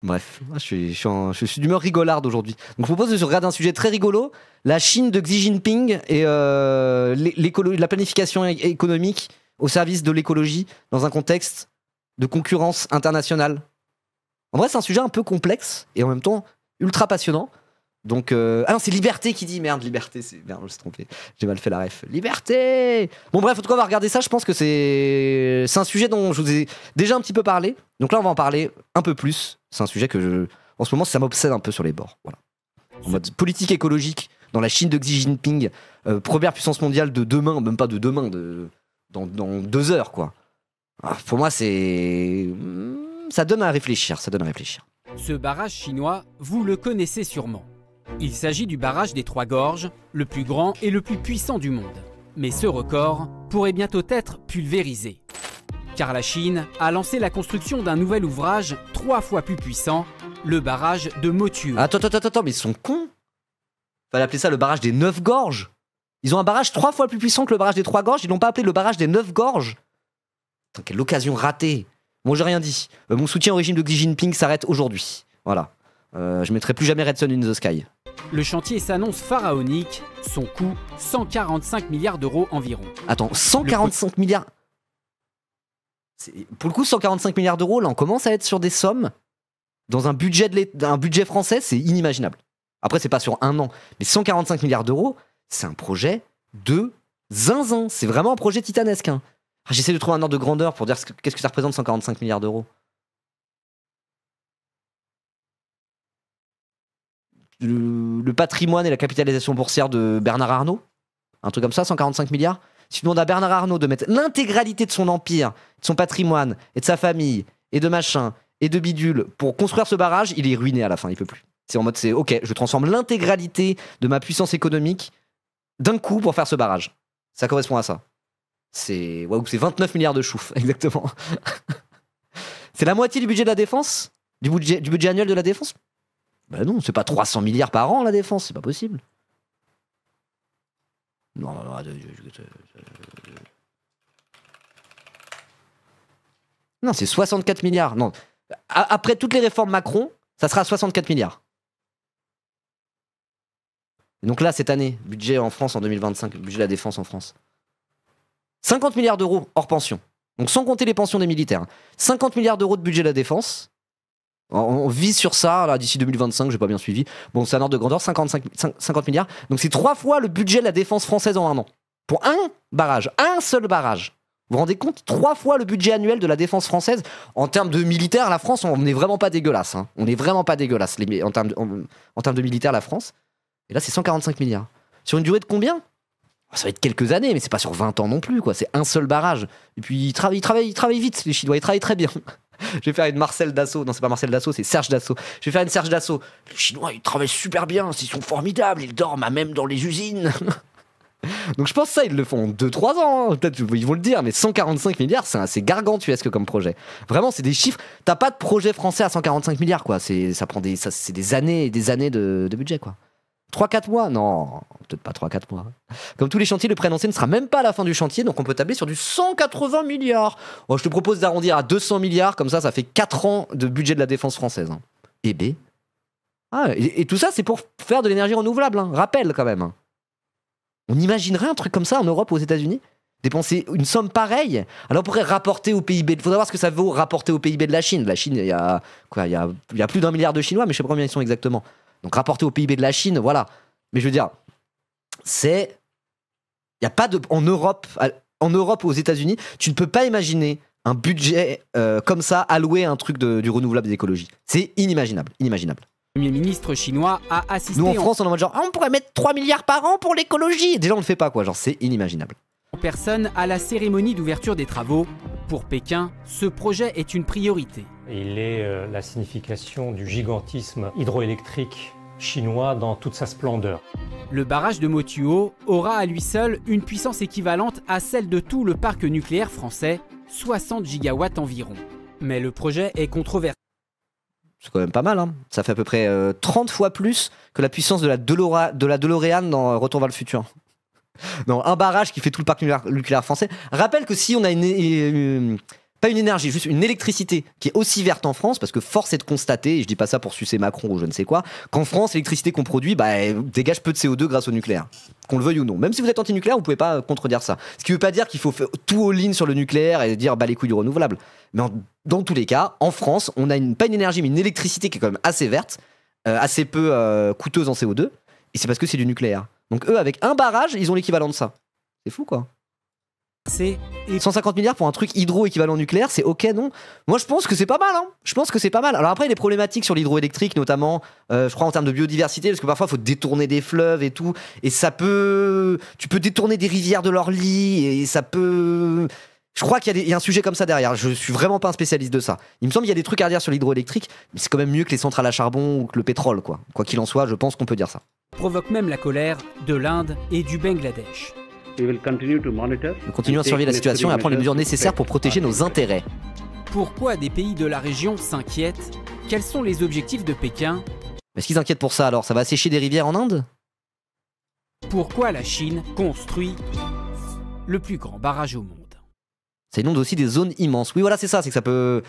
Bref, je suis d'humeur rigolarde aujourd'hui. Donc je propose de regarder un sujet très rigolo, la Chine de Xi Jinping et la planification économique au service de l'écologie dans un contexte de concurrence internationale. En vrai, c'est un sujet un peu complexe et en même temps ultra passionnant. Donc, ah non, c'est Liberté qui dit, merde, Liberté, merde, je me suis trompé, j'ai mal fait la ref. Liberté. Bon bref, en tout cas, on va regarder ça, je pense que c'est un sujet dont je vous ai déjà un petit peu parlé. Donc là, on va en parler un peu plus. C'est un sujet que en ce moment, ça m'obsède un peu sur les bords. Voilà. En mode politique écologique dans la Chine de Xi Jinping, première puissance mondiale de demain, même pas de demain, dans 2 heures, quoi. Alors, pour moi, ça donne à réfléchir, Ce barrage chinois, vous le connaissez sûrement. Il s'agit du barrage des Trois Gorges, le plus grand et le plus puissant du monde. Mais ce record pourrait bientôt être pulvérisé. Car la Chine a lancé la construction d'un nouvel ouvrage 3 fois plus puissant, le barrage de Motuo. Attends, mais ils sont cons. Fallait appeler ça le barrage des 9 gorges. Ils ont un barrage 3 fois plus puissant que le barrage des 3 gorges, ils l'ont pas appelé le barrage des 9 gorges. Putain, quelle occasion ratée. Bon, j'ai rien dit. Mon soutien au régime de Xi Jinping s'arrête aujourd'hui. Voilà. Je mettrai plus jamais Red Sun in the Sky. Le chantier s'annonce pharaonique, son coût 145 milliards d'euros environ. Attends, 145 milliards. Pour le coup, 145 milliards d'euros, là on commence à être sur des sommes. Dans un budget français, c'est inimaginable. Après, c'est pas sur un an. Mais 145 milliards d'euros, c'est un projet de zinzin. C'est vraiment un projet titanesque. Hein. J'essaie de trouver un ordre de grandeur pour dire qu'est-ce que ça représente 145 milliards d'euros. Le patrimoine et la capitalisation boursière de Bernard Arnault, un truc comme ça, 145 milliards. Si tu demandes à Bernard Arnault de mettre l'intégralité de son empire, de son patrimoine, et de sa famille, et de machin, et de bidule, pour construire ce barrage, il est ruiné à la fin, il peut plus. C'est en mode, ok, je transforme l'intégralité de ma puissance économique d'un coup pour faire ce barrage. Ça correspond à ça. C'est 29 milliards de chouf, exactement. C'est la moitié du budget de la défense, du budget annuel de la défense. Bah non, c'est pas 300 milliards par an la défense, c'est pas possible. Non. Non, c'est 64 milliards. Non. Après toutes les réformes Macron, ça sera 64 milliards. Et donc là, cette année, budget en France en 2025, budget de la défense en France. 50 milliards d'euros hors pension. Donc sans compter les pensions des militaires. 50 milliards d'euros de budget de la défense. On vise sur ça, là, d'ici 2025, j'ai pas bien suivi. Bon, c'est un ordre de grandeur, 50 milliards. Donc c'est 3 fois le budget de la défense française en un an. Pour un barrage, un seul barrage. Vous vous rendez compte? 3 fois le budget annuel de la défense française. En termes de militaires, la France, on n'est vraiment pas dégueulasse. Hein. On n'est vraiment pas dégueulasse en termes de militaires, la France. Et là, c'est 145 milliards. Sur une durée de combien? Ça va être quelques années, mais c'est pas sur 20 ans non plus, quoi. C'est un seul barrage. Et puis, ils travaillent vite, les Chinois. Ils travaillent très bien. Je vais faire une Marcel Dassault. Non, c'est pas Marcel Dassault, c'est Serge Dassault. Je vais faire une Serge Dassault. Les Chinois, ils travaillent super bien. Ils sont formidables. Ils dorment même dans les usines. Donc je pense que ça, ils le font en 2-3 ans. Hein. Peut-être ils vont le dire, mais 145 milliards, c'est gargantuesque comme projet. Vraiment, c'est des chiffres. T'as pas de projet français à 145 milliards, quoi. C'est des années et des années de budget, quoi. 3-4 mois? Non, peut-être pas 3-4 mois. Comme tous les chantiers, le préannoncé ne sera même pas à la fin du chantier, donc on peut tabler sur du 180 milliards. Oh, je te propose d'arrondir à 200 milliards, comme ça fait 4 ans de budget de la défense française. Hein. Et B. Ah, et tout ça, c'est pour faire de l'énergie renouvelable. Hein. Rappel, quand même. On imaginerait un truc comme ça en Europe ou aux États-Unis? Dépenser une somme pareille? Alors on pourrait rapporter au PIB. Il faudrait voir ce que ça vaut rapporter au PIB de la Chine. La Chine, il y a plus d'1 milliard de Chinois, mais je sais pas combien ils sont exactement. Donc rapporté au PIB de la Chine, voilà. Mais je veux dire, il n'y a pas de... En Europe ou aux États-Unis, tu ne peux pas imaginer un budget comme ça alloué à un truc du renouvelable et d'écologie. C'est inimaginable. Le Premier ministre chinois a assisté... Nous en France, on est en mode genre, on pourrait mettre 3 milliards par an pour l'écologie. Déjà, on ne le fait pas, quoi. Genre, c'est inimaginable. En personne à la cérémonie d'ouverture des travaux. Pour Pékin, ce projet est une priorité. Il est la signification du gigantisme hydroélectrique chinois dans toute sa splendeur. Le barrage de Motuo aura à lui seul une puissance équivalente à celle de tout le parc nucléaire français, 60 gigawatts environ. Mais le projet est controversé. C'est quand même pas mal, hein. Ça fait à peu près 30 fois plus que la puissance de la DeLorean dans Retour vers le futur. Non, un barrage qui fait tout le parc nucléaire français. Rappelle que si on a pas une énergie, juste une électricité qui est aussi verte en France, parce que force est de constater, et je dis pas ça pour sucer Macron ou je ne sais quoi, qu'en France, l'électricité qu'on produit dégage peu de CO2 grâce au nucléaire. Qu'on le veuille ou non. Même si vous êtes anti-nucléaire, vous pouvez pas contredire ça. Ce qui veut pas dire qu'il faut faire tout all-in sur le nucléaire et dire les couilles du renouvelable. Mais dans tous les cas, en France, on a pas une énergie, mais une électricité qui est quand même assez verte, assez peu coûteuse en CO2, et c'est parce que c'est du nucléaire. Donc eux, avec un barrage, ils ont l'équivalent de ça. C'est fou, quoi. 150 milliards pour un truc hydro-équivalent nucléaire, c'est ok, non? Moi, je pense que c'est pas mal, hein. Je pense que c'est pas mal. Alors après, il y a des problématiques sur l'hydroélectrique, notamment, je crois, en termes de biodiversité, parce que parfois, il faut détourner des fleuves et tout, et tu peux détourner des rivières de leur lit, et ça peut... Je crois qu'il y a un sujet comme ça derrière. Je suis vraiment pas un spécialiste de ça. Il me semble qu'il y a des trucs à dire sur l'hydroélectrique, mais c'est quand même mieux que les centrales à charbon ou que le pétrole, quoi. Quoi qu'il en soit, je pense qu'on peut dire ça. Provoque même la colère de l'Inde et du Bangladesh. Nous continuons à surveiller la situation et à prendre les mesures nécessaires pour protéger nos intérêts. Pourquoi des pays de la région s'inquiètent? Quels sont les objectifs de Pékin? Est-ce qu'ils s'inquiètent pour ça alors? Ça va assécher des rivières en Inde? Pourquoi la Chine construit le plus grand barrage au monde? Ça inonde aussi des zones immenses. Oui, voilà, c'est ça, c'est que ça peut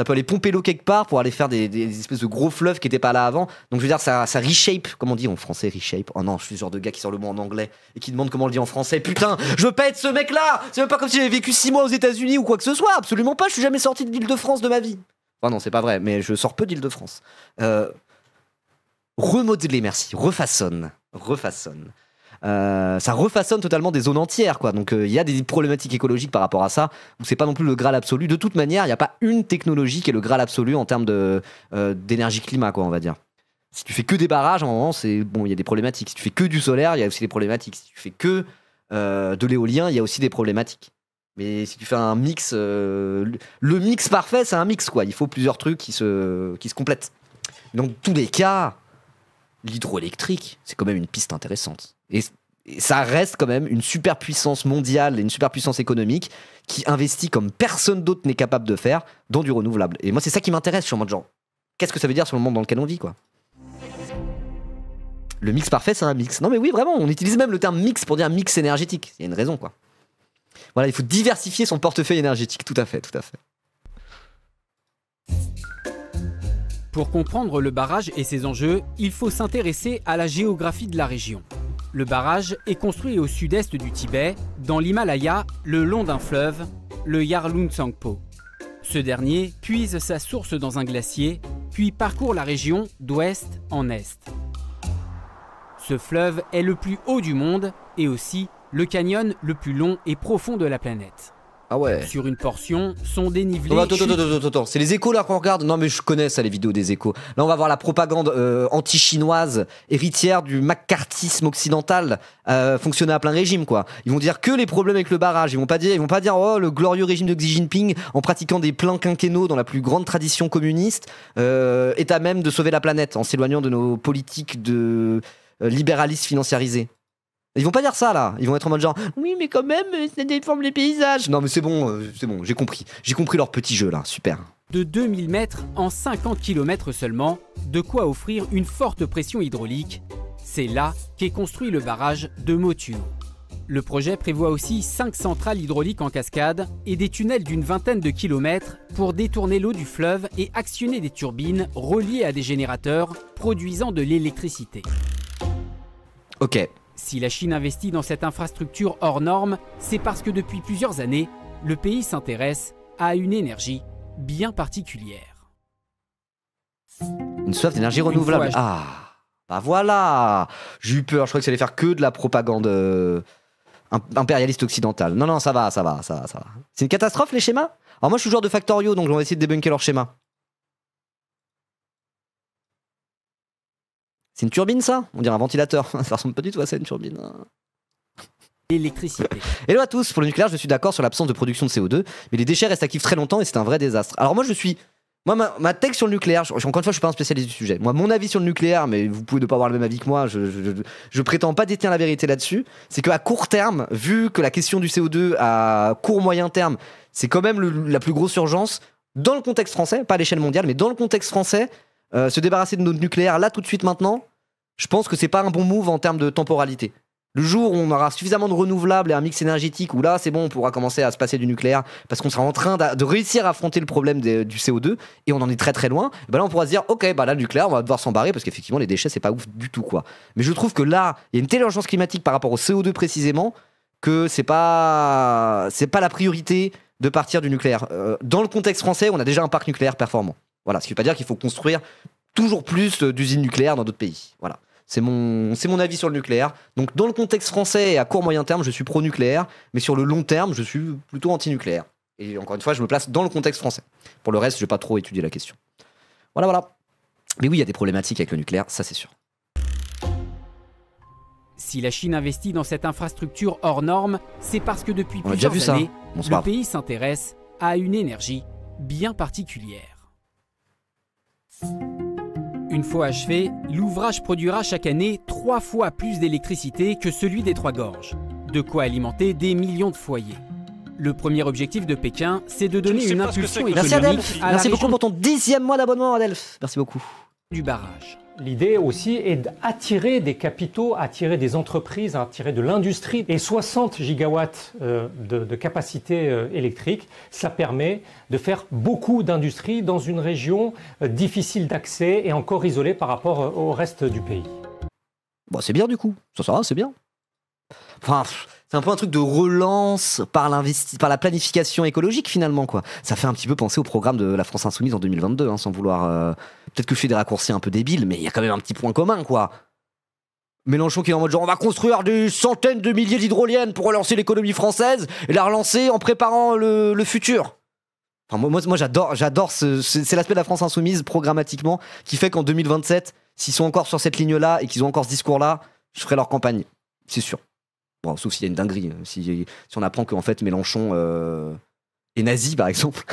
aller pomper l'eau quelque part pour aller faire des espèces de gros fleuves qui n'étaient pas là avant. Donc je veux dire, ça reshape, comme on dit en français, reshape. Oh non, je suis ce genre de gars qui sort le mot en anglais et qui demande comment on le dit en français. Putain, je veux pas être ce mec-là. C'est même pas comme si j'avais vécu 6 mois aux États-Unis ou quoi que ce soit. Absolument pas, je suis jamais sorti de l'Île-de-France de ma vie. Enfin non, c'est pas vrai, mais je sors peu d'Île-de-France. Remodeler, merci. Refaçonne. Ça refaçonne totalement des zones entières, quoi. Donc il y a des problématiques écologiques par rapport à ça, où c'est pas non plus le Graal absolu. De toute manière, il n'y a pas une technologie qui est le Graal absolu en termes d'énergie climat, quoi, on va dire. Si tu fais que des barrages, à un moment, il y a des problématiques. Si tu fais que du solaire, il y a aussi des problématiques. Si tu fais que de l'éolien, il y a aussi des problématiques. Mais si tu fais un mix, le mix parfait, c'est un mix, quoi. Il faut plusieurs trucs qui se complètent. Dans tous les cas, l'hydroélectrique, c'est quand même une piste intéressante. Et ça reste quand même une superpuissance mondiale et une superpuissance économique qui investit comme personne d'autre n'est capable de faire dans du renouvelable. Et moi, c'est ça qui m'intéresse. Je suis en mode genre, qu'est-ce que ça veut dire sur le monde dans lequel on vit, quoi? Le mix parfait, c'est un mix. Non mais oui, vraiment, on utilise même le terme mix pour dire mix énergétique. Il y a une raison, quoi. Voilà, il faut diversifier son portefeuille énergétique. Tout à fait. Pour comprendre le barrage et ses enjeux, il faut s'intéresser à la géographie de la région. Le barrage est construit au sud-est du Tibet, dans l'Himalaya, le long d'un fleuve, le Yarlung Tsangpo. Ce dernier puise sa source dans un glacier, puis parcourt la région d'ouest en est. Ce fleuve est le plus haut du monde et aussi le canyon le plus long et profond de la planète. Ah ouais. Sur une portion, son dénivelé... Oh, attends, c'est les échos là qu'on regarde? Non mais je connais ça, les vidéos des échos. Là on va voir la propagande anti-chinoise, héritière du macartisme occidental, fonctionner à plein régime, quoi. Ils vont dire que les problèmes avec le barrage, ils vont pas dire oh le glorieux régime de Xi Jinping en pratiquant des plans quinquennaux dans la plus grande tradition communiste est à même de sauver la planète en s'éloignant de nos politiques de libéralisme financiarisé. Ils vont pas dire ça là, ils vont être en mode genre oui mais quand même ça déforme les paysages. Non mais c'est bon, j'ai compris leur petit jeu là, super. De 2000 mètres en 50 km seulement, de quoi offrir une forte pression hydraulique. C'est là qu'est construit le barrage de Motuo. Le projet prévoit aussi 5 centrales hydrauliques en cascade et des tunnels d'une vingtaine de kilomètres pour détourner l'eau du fleuve et actionner des turbines reliées à des générateurs produisant de l'électricité. Ok. Si la Chine investit dans cette infrastructure hors norme, c'est parce que depuis plusieurs années, le pays s'intéresse à une énergie bien particulière. Une soif d'énergie renouvelable. Ah, bah voilà. J'ai eu peur, je crois que ça allait faire que de la propagande impérialiste occidentale. Non, ça va. C'est une catastrophe les schémas? Alors moi je suis joueur de Factorio, donc on va essayer de débunker leurs schémas. C'est une turbine ça? On dirait un ventilateur. Ça ressemble pas du tout à ça, une turbine. L'électricité. Hello à tous, pour le nucléaire je suis d'accord sur l'absence de production de CO2, mais les déchets restent actifs très longtemps et c'est un vrai désastre. Alors moi ma tech sur le nucléaire, encore une fois je suis pas un spécialiste du sujet. Moi mon avis sur le nucléaire, mais vous pouvez ne pas avoir le même avis que moi, je prétends pas détenir la vérité là-dessus, c'est qu'à court terme, vu que la question du CO2 à court moyen terme, c'est quand même la plus grosse urgence, dans le contexte français, pas à l'échelle mondiale, mais dans le contexte français, se débarrasser de notre nucléaire là tout de suite maintenant, je pense que c'est pas un bon move en termes de temporalité. Le jour où on aura suffisamment de renouvelables et un mix énergétique, où là, c'est bon, on pourra commencer à se passer du nucléaire, parce qu'on sera en train de réussir à affronter le problème du CO2, et on en est très très loin, et ben là, on pourra se dire, ok, bah là, le nucléaire, on va devoir s'embarrer, parce qu'effectivement, les déchets, c'est pas ouf du tout, quoi. Mais je trouve que là, il y a une telle urgence climatique par rapport au CO2 précisément, que c'est pas la priorité de partir du nucléaire. Dans le contexte français, on a déjà un parc nucléaire performant. Voilà, ce qui veut pas dire qu'il faut construire toujours plus d'usines nucléaires dans d'autres pays. Voilà. C'est mon avis sur le nucléaire. Donc, dans le contexte français et à court moyen terme, je suis pro-nucléaire, mais sur le long terme, je suis plutôt anti-nucléaire. Et encore une fois, je me place dans le contexte français. Pour le reste, je vais pas trop étudier la question. Voilà. Mais oui, il y a des problématiques avec le nucléaire, ça c'est sûr. Si la Chine investit dans cette infrastructure hors norme, c'est parce que depuis On a déjà plusieurs vu ça. années, Bon, c'est le pas grave. pays s'intéresse à une énergie bien particulière. Une fois achevé, l'ouvrage produira chaque année 3 fois plus d'électricité que celui des Trois Gorges, de quoi alimenter des millions de foyers. Le premier objectif de Pékin, c'est de donner une impulsion Merci économique Adelph. à la Merci beaucoup région pour ton 10e mois d'abonnement, Adelph. Merci beaucoup. du barrage. L'idée aussi est d'attirer des capitaux, attirer des entreprises, attirer de l'industrie. Et 60 gigawatts de capacité électrique, ça permet de faire beaucoup d'industries dans une région difficile d'accès et encore isolée par rapport au reste du pays. Bon, c'est bien du coup. Ça va, c'est bien. Enfin, c'est un peu un truc de relance par la planification écologique finalement, quoi. Ça fait un petit peu penser au programme de la France Insoumise en 2022, hein, sans vouloir... Peut-être que je fais des raccourcis un peu débiles, mais il y a quand même un petit point commun, quoi. Mélenchon qui est en mode genre, on va construire des centaines de milliers d'hydroliennes pour relancer l'économie française et la relancer en préparant le futur. Enfin, moi j'adore c'est l'aspect de la France Insoumise programmatiquement qui fait qu'en 2027, s'ils sont encore sur cette ligne-là et qu'ils ont encore ce discours-là, je ferai leur campagne. C'est sûr. Bon, sauf s'il y a une dinguerie. Si on apprend qu'en fait Mélenchon est nazi, par exemple,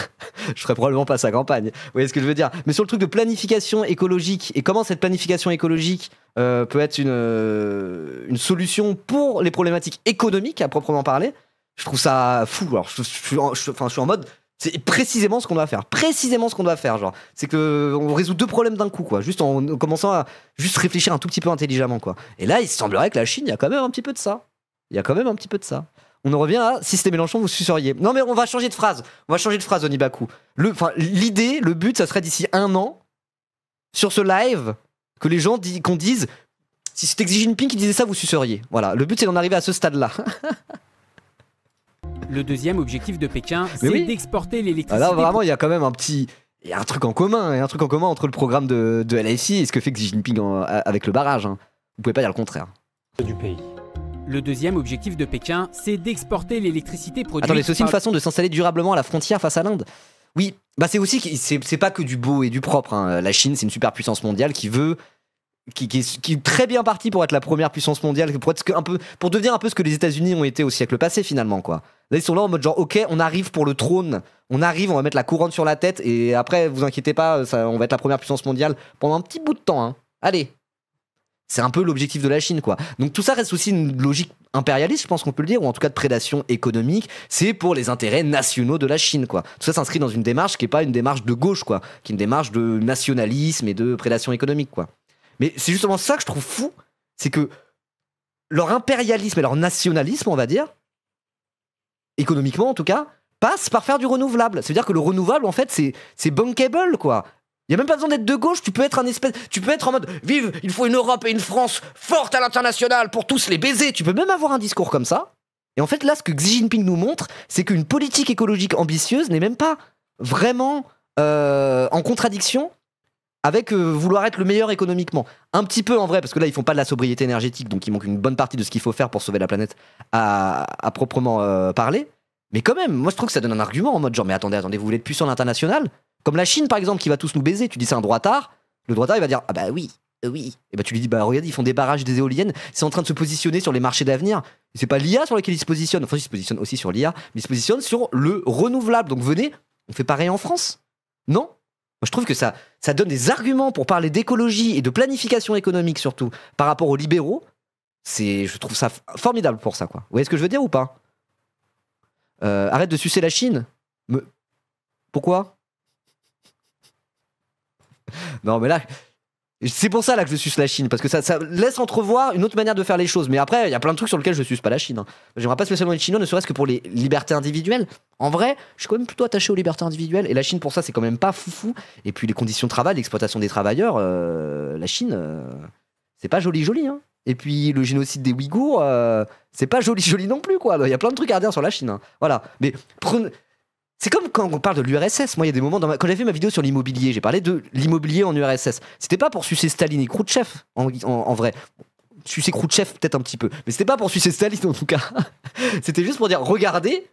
je ferai probablement pas sa campagne. Vous voyez ce que je veux dire? Mais sur le truc de planification écologique et comment cette planification écologique peut être une solution pour les problématiques économiques à proprement parler, je trouve ça fou. Alors, je suis en mode... C'est précisément ce qu'on doit faire. Précisément ce qu'on doit faire, genre. C'est que on résout 2 problèmes d'un coup, quoi. Juste en commençant à juste réfléchir un tout petit peu intelligemment, quoi. Et là, il semblerait que la Chine, il y a quand même un petit peu de ça. Il y a quand même un petit peu de ça. On en revient à si c'était Mélenchon, vous suceriez. Non, mais on va changer de phrase. On va changer de phrase, Onibaku. L'idée, le but, ça serait d'ici 1 an, sur ce live, que les gens qu'on dise si c'était Xi Jinping qui disait ça, vous suceriez. Voilà. Le but, c'est d'en arriver à ce stade-là. Le deuxième objectif de Pékin, c'est oui. d'exporter l'électricité. Là, vraiment, il y a quand même il y a un truc en commun. Il y a un truc en commun entre le programme de LFI et ce que fait Xi Jinping avec le barrage. Hein. Vous pouvez pas dire le contraire. Du pays. Le deuxième objectif de Pékin, c'est d'exporter l'électricité produite. Attendez, c'est aussi une par... façon de s'installer durablement à la frontière face à l'Inde. Oui, bah c'est aussi c'est pas que du beau et du propre. Hein. La Chine, c'est une superpuissance mondiale qui est très bien partie pour être la première puissance mondiale, pour devenir un peu ce que les États-Unis ont été au siècle passé finalement, quoi. Là, ils sont là en mode genre, ok, on arrive pour le trône, on va mettre la couronne sur la tête et après, vous inquiétez pas, on va être la première puissance mondiale pendant un petit bout de temps. Hein. Allez. C'est un peu l'objectif de la Chine, quoi. Donc tout ça reste aussi une logique impérialiste, je pense qu'on peut le dire, ou en tout cas de prédation économique. C'est pour les intérêts nationaux de la Chine, quoi. Tout ça s'inscrit dans une démarche qui est pas une démarche de gauche, quoi, qui est une démarche de nationalisme et de prédation économique, quoi. Mais c'est justement ça que je trouve fou, c'est que leur impérialisme et leur nationalisme, on va dire, économiquement en tout cas, passe par faire du renouvelable. C'est-à-dire que le renouvelable, en fait, c'est bankable, quoi. Il n'y a même pas besoin d'être de gauche, tu peux être en mode vive, il faut une Europe et une France forte à l'international pour tous les baiser. Tu peux même avoir un discours comme ça. Et en fait, là, ce que Xi Jinping nous montre, c'est qu'une politique écologique ambitieuse n'est même pas vraiment en contradiction avec vouloir être le meilleur économiquement. Un petit peu en vrai, parce que là, ils font pas de la sobriété énergétique, donc il manque une bonne partie de ce qu'il faut faire pour sauver la planète à proprement parler. Mais quand même, moi je trouve que ça donne un argument en mode genre, mais attendez, vous voulez être puissant à l'international? Comme la Chine par exemple, qui va tous nous baiser, tu dis c'est un droitard, le droitard il va dire, ah bah oui. Et bah tu lui dis, bah regardez, ils font des barrages, des éoliennes, c'est en train de se positionner sur les marchés d'avenir. Et c'est pas l'IA sur lequel ils se positionnent, enfin ils se positionnent aussi sur l'IA, mais ils se positionnent sur le renouvelable. Donc venez, on fait pareil en France. Non? Moi, je trouve que ça donne des arguments pour parler d'écologie et de planification économique surtout par rapport aux libéraux. Je trouve ça formidable pour ça, quoi. Vous voyez ce que je veux dire ou pas? Arrête de sucer la Chine. Pourquoi? Non, mais là, C'est pour ça là que je suce la Chine, parce que ça laisse entrevoir une autre manière de faire les choses. Mais après, il y a plein de trucs sur lesquels je suce pas la Chine. Hein. J'aimerais pas spécialement être chinois, ne serait-ce que pour les libertés individuelles. En vrai, je suis quand même plutôt attaché aux libertés individuelles. Et la Chine, pour ça, c'est quand même pas foufou. Et puis les conditions de travail, l'exploitation des travailleurs, la Chine, c'est pas joli, hein. Et puis le génocide des Ouïghours, c'est pas joli non plus, quoi. Il y a plein de trucs à redire sur la Chine. Hein. Voilà. Mais c'est comme quand on parle de l'URSS. Moi, il y a des moments, quand j'avais fait ma vidéo sur l'immobilier, j'ai parlé de l'immobilier en URSS. C'était pas pour sucer Staline et Khrouchtchev, en vrai. Sucer Khrouchtchev, peut-être un petit peu. Mais c'était pas pour sucer Staline, en tout cas. C'était juste pour dire, regardez,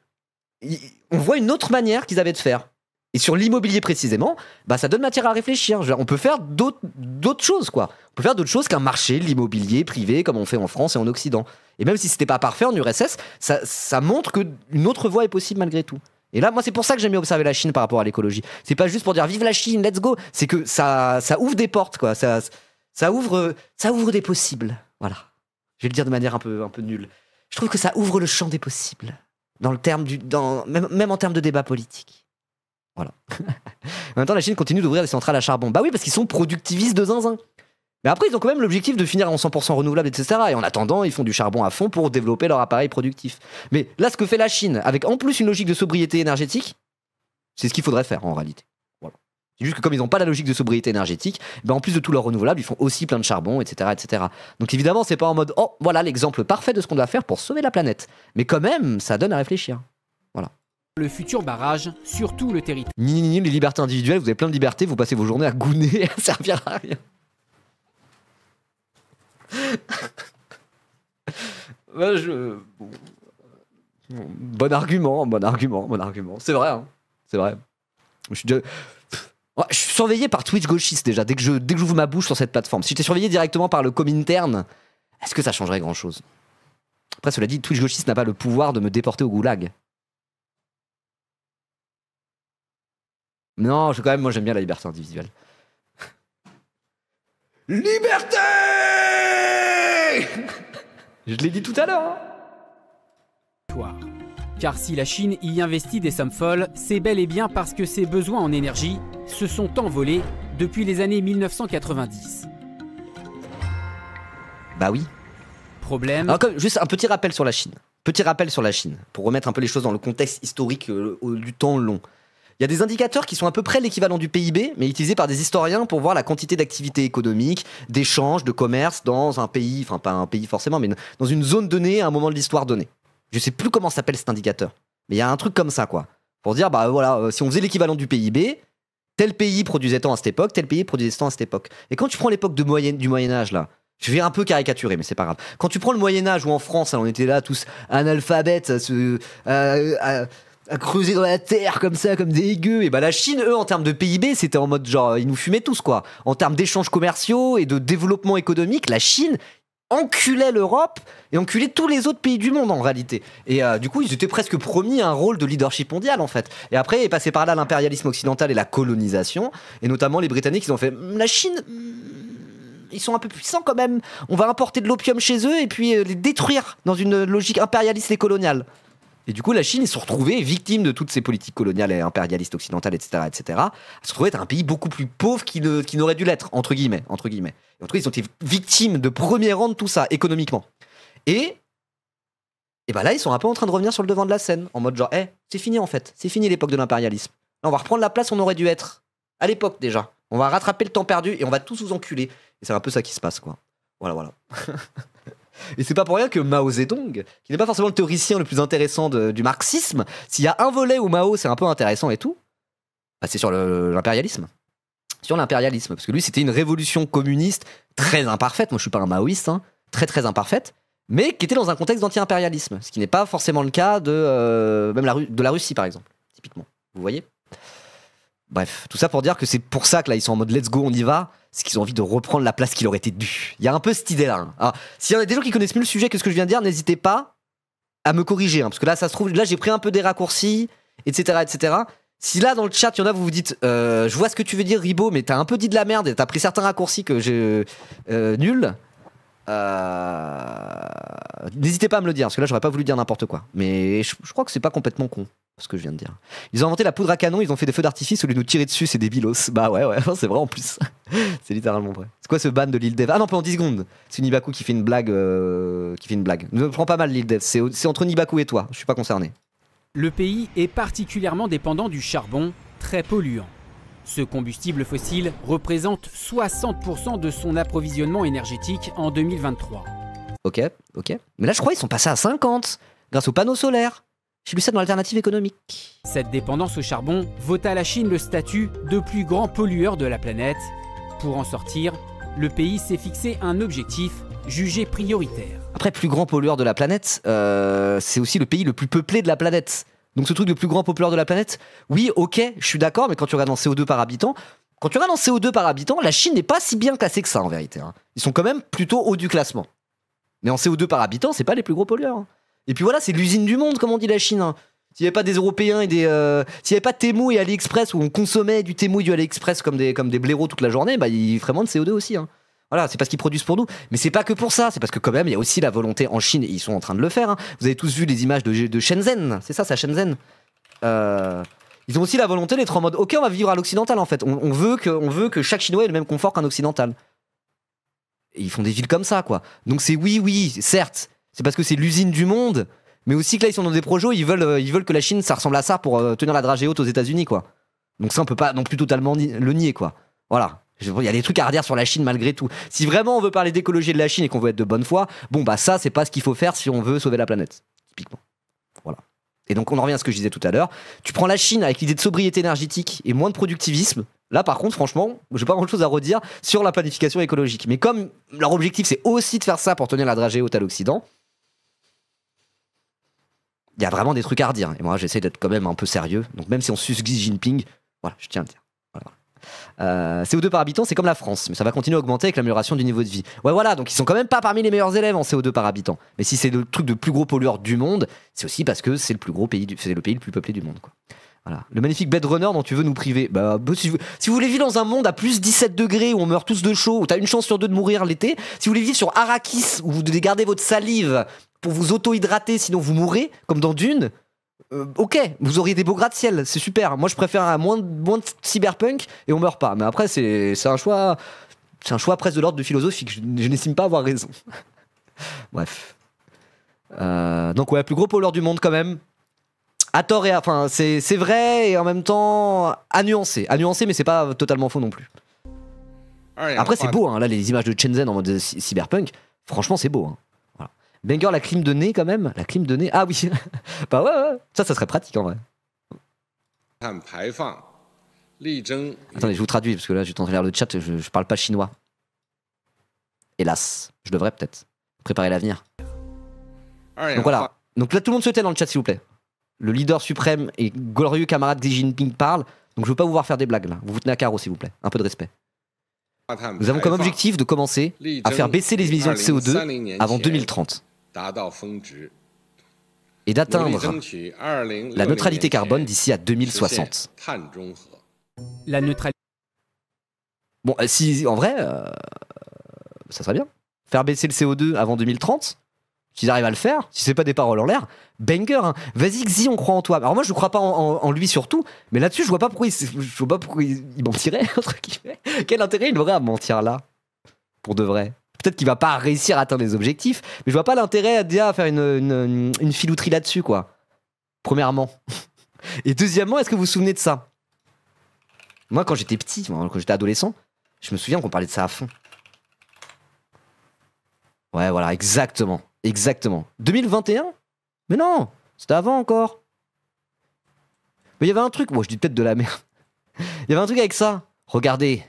on voit une autre manière qu'ils avaient de faire. Et sur l'immobilier précisément, bah, ça donne matière à réfléchir. On peut faire d'autres choses, quoi. On peut faire d'autres choses qu'un marché, l'immobilier privé, comme on fait en France et en Occident. Et même si c'était pas parfait en URSS, ça montre qu'une autre voie est possible malgré tout. Et là, moi, c'est pour ça que j'aime bien observer la Chine par rapport à l'écologie. C'est pas juste pour dire vive la Chine, let's go. C'est que ça ouvre des portes, quoi. Ça ouvre des possibles. Voilà. Je vais le dire de manière un peu nulle. Je trouve que ça ouvre le champ des possibles. Dans le terme même en termes de débat politique. Voilà. En même temps, la Chine continue d'ouvrir des centrales à charbon. Bah oui, parce qu'ils sont productivistes de zinzin. Mais après, ils ont quand même l'objectif de finir en 100% renouvelable, etc. Et en attendant, ils font du charbon à fond pour développer leur appareil productif. Mais là, ce que fait la Chine, avec en plus une logique de sobriété énergétique, c'est ce qu'il faudrait faire en réalité. Voilà. C'est juste que comme ils n'ont pas la logique de sobriété énergétique, ben en plus de tout leur renouvelable, ils font aussi plein de charbon, etc. etc. Donc évidemment, c'est pas en mode « Oh, voilà l'exemple parfait de ce qu'on doit faire pour sauver la planète ». Mais quand même, ça donne à réfléchir. Voilà. Le futur barrage sur tout le territoire. Les libertés individuelles, vous avez plein de libertés, vous passez vos journées à gouiner, à servir à rien. Bon argument. C'est vrai, hein. C'est vrai. Je suis surveillé par Twitch gauchiste déjà, dès que j'ouvre ma bouche sur cette plateforme. Si j'étais surveillé directement par le Comintern, est-ce que ça changerait grand chose? Après, cela dit, Twitch gauchiste n'a pas le pouvoir de me déporter au goulag. Non, moi j'aime bien la liberté individuelle. Liberté! Je l'ai dit tout à l'heure. Hein. Car si la Chine y investit des sommes folles, c'est bel et bien parce que ses besoins en énergie se sont envolés depuis les années 1990. Bah oui. Problème. Alors, juste un petit rappel sur la Chine. Pour remettre un peu les choses dans le contexte historique du temps long. Il y a des indicateurs qui sont à peu près l'équivalent du PIB, mais utilisés par des historiens pour voir la quantité d'activité économique, d'échanges, de commerce dans un pays, enfin pas un pays forcément, mais dans une zone donnée à un moment de l'histoire donnée. Je sais plus comment s'appelle cet indicateur, mais il y a un truc comme ça, quoi. Pour dire, bah voilà, si on faisait l'équivalent du PIB, tel pays produisait tant à cette époque, tel pays produisait tant à cette époque. Et quand tu prends l'époque du Moyen-Âge, là, je vais un peu caricaturer, mais c'est pas grave. Quand tu prends le Moyen-Âge où en France, on était là tous analphabètes, à creuser dans la terre comme ça, comme des gueux. Et bah la Chine, eux, en termes de PIB, c'était en mode genre, ils nous fumaient tous, quoi. En termes d'échanges commerciaux et de développement économique, la Chine enculait l'Europe et enculait tous les autres pays du monde, en réalité. Et du coup, ils étaient presque promis un rôle de leadership mondial, en fait. Et après, est passé par là l'impérialisme occidental et la colonisation. Et notamment, les Britanniques, ils ont fait, la Chine... ils sont un peu puissants quand même. On va importer de l'opium chez eux et puis les détruire dans une logique impérialiste et coloniale. Et du coup, la Chine, ils se sont retrouvés victimes de toutes ces politiques coloniales et impérialistes occidentales, etc., etc. Ils se retrouvaient être un pays beaucoup plus pauvre qu'il n'aurait dû l'être, entre guillemets. Et en tout cas, ils ont été victimes de premier rang de tout ça, économiquement. Et ben là, ils sont un peu en train de revenir sur le devant de la scène, en mode genre, c'est fini en fait, c'est fini l'époque de l'impérialisme. Là, on va reprendre la place où on aurait dû être, à l'époque déjà. On va rattraper le temps perdu et on va tous vous enculer. Et c'est un peu ça qui se passe, quoi. Voilà. Et c'est pas pour rien que Mao Zedong, qui n'est pas forcément le théoricien le plus intéressant du marxisme, s'il y a un volet où Mao c'est un peu intéressant et tout, bah c'est sur l'impérialisme. Sur l'impérialisme, parce que lui c'était une révolution communiste très imparfaite, moi je suis pas un maoïste, hein, très imparfaite, mais qui était dans un contexte d'anti-impérialisme, ce qui n'est pas forcément le cas de la Russie par exemple, typiquement. Vous voyez ? Bref, tout ça pour dire que c'est pour ça que là ils sont en mode let's go, on y va, c'est qu'ils ont envie de reprendre la place qui leur était due. Il y a un peu cette idée-là. Hein. Alors, s'il y a des gens qui connaissent mieux le sujet que ce que je viens de dire, n'hésitez pas à me corriger, hein, parce que là ça se trouve, là j'ai pris un peu des raccourcis, etc. Si là dans le chat il y en a, vous vous dites, je vois ce que tu veux dire Ribot, mais t'as un peu dit de la merde et t'as pris certains raccourcis que j'ai nuls. N'hésitez pas à me le dire, parce que là j'aurais pas voulu dire n'importe quoi. Mais je crois que c'est pas complètement con. ce que je viens de dire. Ils ont inventé la poudre à canon, ils ont fait des feux d'artifice au lieu de nous tirer dessus, c'est débilos. Bah ouais, c'est vrai en plus. C'est littéralement vrai. C'est quoi ce ban de l'île Dev? Ah non, pendant 10 secondes. C'est Nibaku qui fait une blague. Ne prends pas mal l'île Dev, c'est entre Nibaku et toi, je suis pas concerné. Le pays est particulièrement dépendant du charbon, très polluant. Ce combustible fossile représente 60% de son approvisionnement énergétique en 2023. Ok. Mais là, je crois qu'ils sont passés à 50 grâce aux panneaux solaires. J'ai lu ça dans l'alternative économique. Cette dépendance au charbon vaut à la Chine le statut de plus grand pollueur de la planète. Pour en sortir, le pays s'est fixé un objectif jugé prioritaire. Après, plus grand pollueur de la planète, c'est aussi le pays le plus peuplé de la planète. Donc ce truc de plus grand pollueur de la planète, oui, ok, je suis d'accord, mais quand tu regardes en CO2 par habitant, la Chine n'est pas si bien classée que ça en vérité. Hein. Ils sont quand même plutôt haut du classement. Mais en CO2 par habitant, c'est pas les plus gros pollueurs. Hein. Et puis voilà, c'est l'usine du monde, comme on dit la Chine. Hein. S'il n'y avait pas des Européens et s'il n'y avait pas Temu et AliExpress, où on consommait du Temu et du AliExpress comme des blaireaux toute la journée, bah, ils feraient moins de CO2 aussi. Hein. Voilà, c'est parce qu'ils produisent pour nous. Mais c'est pas que pour ça, c'est parce que quand même, il y a aussi la volonté en Chine, et ils sont en train de le faire. Hein. Vous avez tous vu les images de Shenzhen, c'est ça, c'est à Shenzhen. Ils ont aussi la volonté d'être en mode, ok, on va vivre à l'occidental en fait. On veut que chaque Chinois ait le même confort qu'un occidental. Et ils font des villes comme ça, quoi. Donc c'est oui, certes, c'est parce que c'est l'usine du monde, mais aussi que là, ils sont dans des projets où ils veulent que la Chine, ça ressemble à ça pour tenir la dragée haute aux États-Unis, quoi. Donc ça, on peut pas non plus totalement le nier, quoi. Voilà. Il y a des trucs à redire sur la Chine malgré tout. Si vraiment on veut parler d'écologie de la Chine et qu'on veut être de bonne foi, bon bah ça, c'est pas ce qu'il faut faire si on veut sauver la planète. Typiquement. Voilà. Et donc on en revient à ce que je disais tout à l'heure. Tu prends la Chine avec l'idée de sobriété énergétique et moins de productivisme. Là par contre franchement, j'ai pas grand chose à redire sur la planification écologique. Mais comme leur objectif c'est aussi de faire ça pour tenir la dragée haute à l'Occident, il y a vraiment des trucs à redire. Et moi j'essaie d'être quand même un peu sérieux. Donc même si on suce Xi Jinping, voilà, je tiens à le dire. CO2 par habitant, c'est comme la France, mais ça va continuer à augmenter avec l'amélioration du niveau de vie. Ouais, voilà, donc ils sont quand même pas parmi les meilleurs élèves en CO2 par habitant. Mais si c'est le truc de plus gros pollueur du monde, c'est aussi parce que c'est le pays le plus peuplé du monde, quoi. Voilà. Le magnifique Blade Runner dont tu veux nous priver. Bah, si vous voulez vivre dans un monde à plus 17 degrés où on meurt tous de chaud, où t'as une chance sur deux de mourir l'été, si vous voulez vivre sur Arrakis où vous devez garder votre salive pour vous auto-hydrater sinon vous mourrez, comme dans Dune. Ok, vous auriez des beaux gratte-ciel, c'est super. Moi, je préfère à moins de cyberpunk et on meurt pas. Mais après, c'est un choix presque de l'ordre de philosophique. Je n'estime pas avoir raison. Bref. Donc ouais, plus gros pollueur du monde quand même. À tort et enfin, c'est vrai et en même temps à nuancer, mais c'est pas totalement faux non plus. Après, c'est beau, hein, là, les images de Shenzhen en mode cyberpunk. Franchement, c'est beau. Hein. Banger, la clim de nez quand même. La clim de nez. Ah oui. Bah ouais. Ça serait pratique en vrai. Attendez, je vous traduis parce que là, je suis en train de lire le chat. Je parle pas chinois. Hélas. Je devrais peut-être préparer l'avenir. Donc voilà. Donc là, tout le monde se tait dans le chat, s'il vous plaît. Le leader suprême et glorieux camarade Xi Jinping parle. Donc je veux pas vous voir faire des blagues là. Vous vous tenez à carreau, s'il vous plaît. Un peu de respect. Nous avons comme objectif de commencer à faire baisser les émissions de CO2 avant 2030. Et d'atteindre la neutralité carbone d'ici à 2060. La neutralité. Bon, si en vrai, ça serait bien. Faire baisser le CO2 avant 2030, s'ils arrivent à le faire, si c'est pas des paroles en l'air, banger, hein. Vas-y Xi, on croit en toi. Alors moi je crois pas en lui surtout, mais là-dessus je vois pas pourquoi il mentirait, entre guillemets. Quel intérêt il aurait à mentir là, pour de vrai? Peut-être qu'il va pas réussir à atteindre les objectifs, mais je vois pas l'intérêt à faire une filouterie là-dessus, quoi. Premièrement. Et deuxièmement, est-ce que vous vous souvenez de ça? Moi, quand j'étais petit, quand j'étais adolescent, je me souviens qu'on parlait de ça à fond. Ouais, voilà, exactement. 2021? Mais non, c'était avant encore. Mais il y avait un truc, moi je dis peut-être de la merde. Il y avait un truc avec ça. Regardez,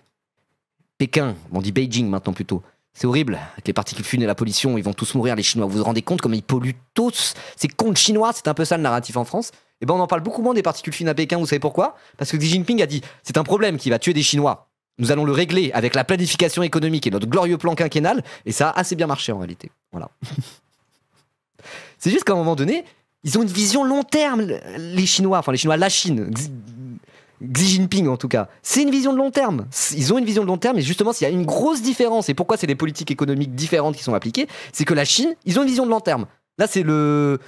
Pékin, on dit Beijing maintenant plutôt. C'est horrible, avec les particules fines et la pollution, ils vont tous mourir les Chinois. Vous vous rendez compte comme ils polluent tous? C'est con chinois, c'est un peu ça le narratif en France. Et ben on en parle beaucoup moins des particules fines à Pékin, vous savez pourquoi? Parce que Xi Jinping a dit, c'est un problème qui va tuer des Chinois. Nous allons le régler avec la planification économique et notre glorieux plan quinquennal, et ça a assez bien marché en réalité. Voilà. C'est juste qu'à un moment donné, ils ont une vision long terme, les Chinois, la Chine, Xi Jinping en tout cas. C'est une vision de long terme. Ils ont une vision de long terme, et justement, s'il y a une grosse différence, et pourquoi c'est des politiques économiques différentes qui sont appliquées, c'est que la Chine, ils ont une vision de long terme. Là, c'est le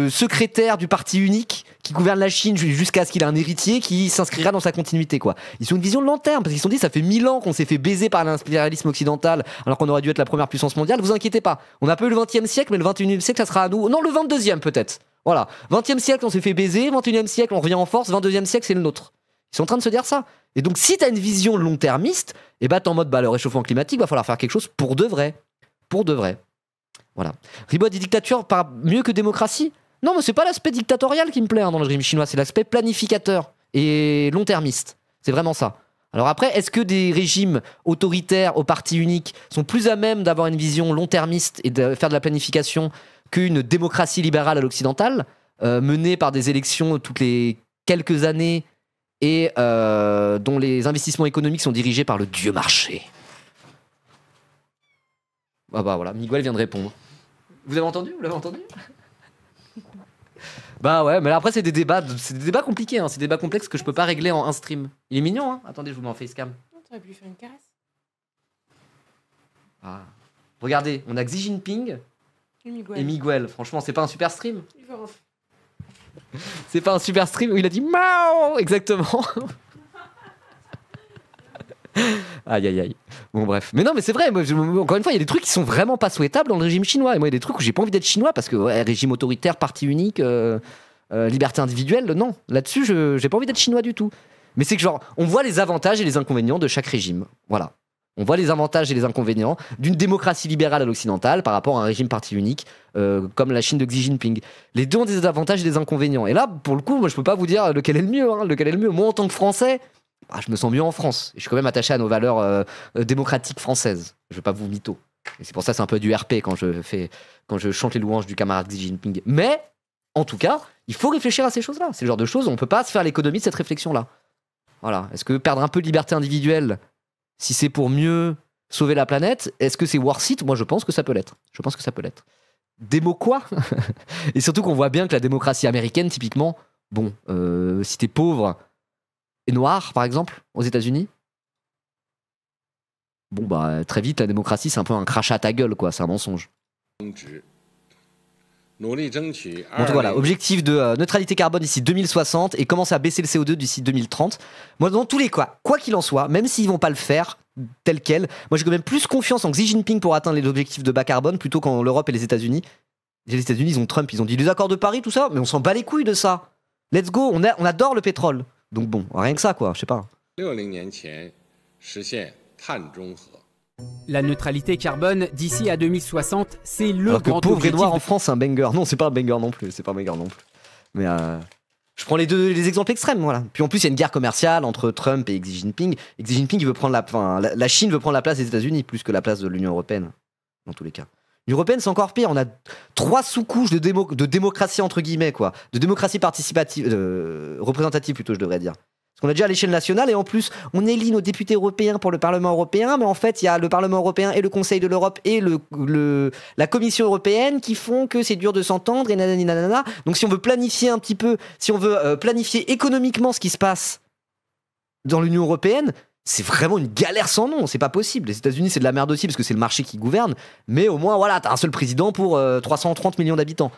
secrétaire du parti unique qui gouverne la Chine jusqu'à ce qu'il ait un héritier qui s'inscrira dans sa continuité, quoi. Ils ont une vision de long terme, parce qu'ils se sont dit, ça fait 1000 ans qu'on s'est fait baiser par l'impérialisme occidental, alors qu'on aurait dû être la première puissance mondiale. Vous inquiétez pas. On a pas eu le 20e siècle, mais le 21e siècle, ça sera à nous. Non, le 22e peut-être. Voilà. 20e siècle, on s'est fait baiser. 21e siècle, on revient en force. 22e siècle, c'est le nôtre. Ils sont en train de se dire ça. Et donc, si t'as une vision long-termiste, et bah, t'es en mode, le réchauffement climatique, va falloir faire quelque chose pour de vrai. Pour de vrai. Voilà. Ribot dit dictature mieux que démocratie. Non, mais c'est pas l'aspect dictatorial qui me plaît dans le régime chinois, c'est l'aspect planificateur et long-termiste. C'est vraiment ça. Alors après, est-ce que des régimes autoritaires au parti unique sont plus à même d'avoir une vision long-termiste et de faire de la planification qu'une démocratie libérale à l'occidental, menée par des élections toutes les quelques années et dont les investissements économiques sont dirigés par le dieu marché? Ah bah voilà, Miguel vient de répondre. Vous l'avez entendu? Bah ouais, mais là, après c'est des débats compliqués, hein. C'est des débats complexes que je peux pas régler en un stream. Il est mignon, hein. Attendez, je vous mets en facecam. Non, t'aurais pu lui faire une caresse. Ah. Regardez, on a Xi Jinping Miguel. et Miguel. Franchement, c'est pas un super stream? Il va rentrer. C'est pas un super stream où il a dit Mao. Exactement. Aïe aïe aïe. Bon bref. Mais non, mais c'est vrai, moi, encore une fois, il y a des trucs qui sont vraiment pas souhaitables dans le régime chinois. Et moi, il y a des trucs où j'ai pas envie d'être chinois parce que régime autoritaire, parti unique, liberté individuelle, non. Là-dessus, j'ai pas envie d'être chinois du tout. Mais c'est que genre, on voit les avantages et les inconvénients de chaque régime. Voilà. On voit les avantages et les inconvénients d'une démocratie libérale à l'occidental par rapport à un régime parti unique comme la Chine de Xi Jinping. Les deux ont des avantages et des inconvénients. Et là, pour le coup, moi, je peux pas vous dire lequel est le mieux. Hein, lequel est le mieux. Moi, en tant que Français, je me sens mieux en France. Je suis quand même attaché à nos valeurs démocratiques françaises. Je vais pas vous mytho. Et c'est pour ça que c'est un peu du RP quand je chante les louanges du camarade Xi Jinping. Mais, en tout cas, il faut réfléchir à ces choses-là. C'est le genre de choses où on peut pas se faire l'économie de cette réflexion-là. Voilà. Est-ce que perdre un peu de liberté individuelle, si c'est pour mieux sauver la planète, est-ce que c'est worth it? Moi, je pense que ça peut l'être. Démo quoi? Et surtout qu'on voit bien que la démocratie américaine, typiquement, bon, si t'es pauvre et noir, par exemple, aux États-Unis, bon, bah, très vite, la démocratie, c'est un peu un crachat à ta gueule, quoi. C'est un mensonge. Donc voilà, objectif de neutralité carbone d'ici 2060 et commencer à baisser le CO2 d'ici 2030. Moi, dans tous les cas, quoi qu'il en soit, même s'ils vont pas le faire tel quel, moi j'ai quand même plus confiance en Xi Jinping pour atteindre les objectifs de bas carbone plutôt qu'en l'Europe et les États-Unis. Les États-Unis, ils ont Trump, ils ont dit les accords de Paris, tout ça, mais on s'en bat les couilles de ça. Let's go, on adore le pétrole. Donc bon, rien que ça, quoi, je sais pas. La neutralité carbone d'ici à 2060, c'est le Alors que grand pauvre et objectif. noir en France, c'est un banger. Non, c'est pas un banger non plus. Mais je prends les exemples extrêmes, voilà. Puis en plus, il y a une guerre commerciale entre Trump et Xi Jinping. Et Xi Jinping, il veut prendre la Chine veut prendre la place des États-Unis plus que la place de l'Union européenne, dans tous les cas. L'Union européenne, c'est encore pire. On a 3 sous-couches de démocratie entre guillemets, quoi, de démocratie participative, représentative plutôt, je devrais dire. Parce qu'on a déjà à l'échelle nationale et en plus, on élit nos députés européens pour le Parlement européen, mais en fait, il y a le Parlement européen et le Conseil de l'Europe et la Commission européenne qui font que c'est dur de s'entendre et nanani nanana. Donc si on veut planifier un petit peu, si on veut planifier économiquement ce qui se passe dans l'Union européenne, c'est vraiment une galère sans nom, c'est pas possible. Les États-Unis, c'est de la merde aussi parce que c'est le marché qui gouverne, mais au moins, voilà, t'as un seul président pour 330 millions d'habitants.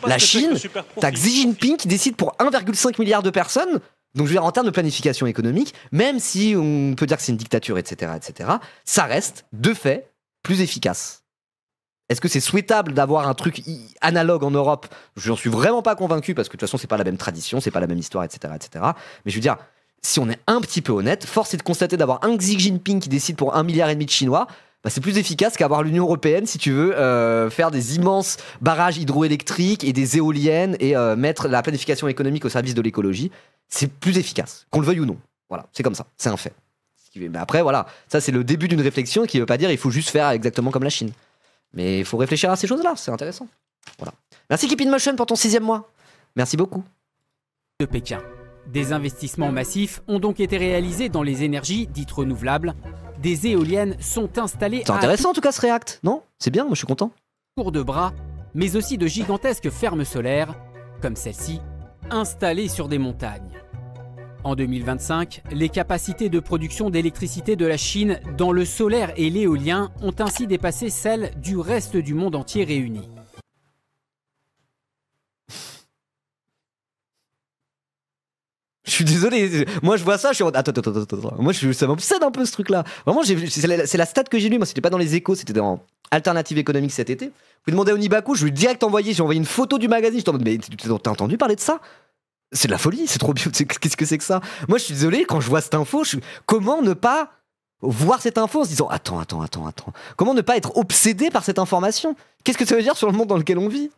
La Chine, t'as Xi Jinping qui décide pour 1,5 milliard de personnes. Donc je veux dire, en termes de planification économique, même si on peut dire que c'est une dictature, etc., ça reste, de fait, plus efficace. Est-ce que c'est souhaitable d'avoir un truc analogue en Europe? J'en suis vraiment pas convaincu, parce que de toute façon, c'est pas la même tradition, c'est pas la même histoire, etc., Mais je veux dire, si on est un petit peu honnête, force est de constater d'avoir un Xi Jinping qui décide pour 1,5 milliard de Chinois, bah c'est plus efficace qu'avoir l'Union européenne si tu veux faire des immenses barrages hydroélectriques et des éoliennes et mettre la planification économique au service de l'écologie. C'est plus efficace, qu'on le veuille ou non. Voilà, c'est comme ça, c'est un fait. Mais après, voilà, ça c'est le début d'une réflexion qui ne veut pas dire il faut juste faire exactement comme la Chine. Mais il faut réfléchir à ces choses-là, c'est intéressant. Voilà. Merci Keep in Motion pour ton 6e mois. Merci beaucoup. De Pékin. Des investissements massifs ont donc été réalisés dans les énergies dites renouvelables. Des éoliennes sont installées C'est intéressant en tout cas ce React, non? C'est bien, moi je suis content. Court de bras, mais aussi de gigantesques fermes solaires, comme celle-ci, installées sur des montagnes. En 2025, les capacités de production d'électricité de la Chine dans le solaire et l'éolien ont ainsi dépassé celles du reste du monde entier réuni. suis désolé. Moi, je vois ça, je suis en mode, attends. Moi, ça m'obsède un peu ce truc-là. Vraiment, c'est la stat que j'ai lue. Moi, c'était pas dans les Échos, c'était dans Alternative économique cet été. Vous demandez à Onibaku, je lui ai direct envoyé, j'ai envoyé une photo du magazine. Je suis en mode, mais t'as entendu parler de ça? C'est de la folie, c'est trop bien. Qu'est-ce que c'est que ça? Moi, je suis désolé, quand je vois cette info, comment ne pas voir cette info en se disant, attends. Comment ne pas être obsédé par cette information? Qu'est-ce que ça veut dire sur le monde dans lequel on vit?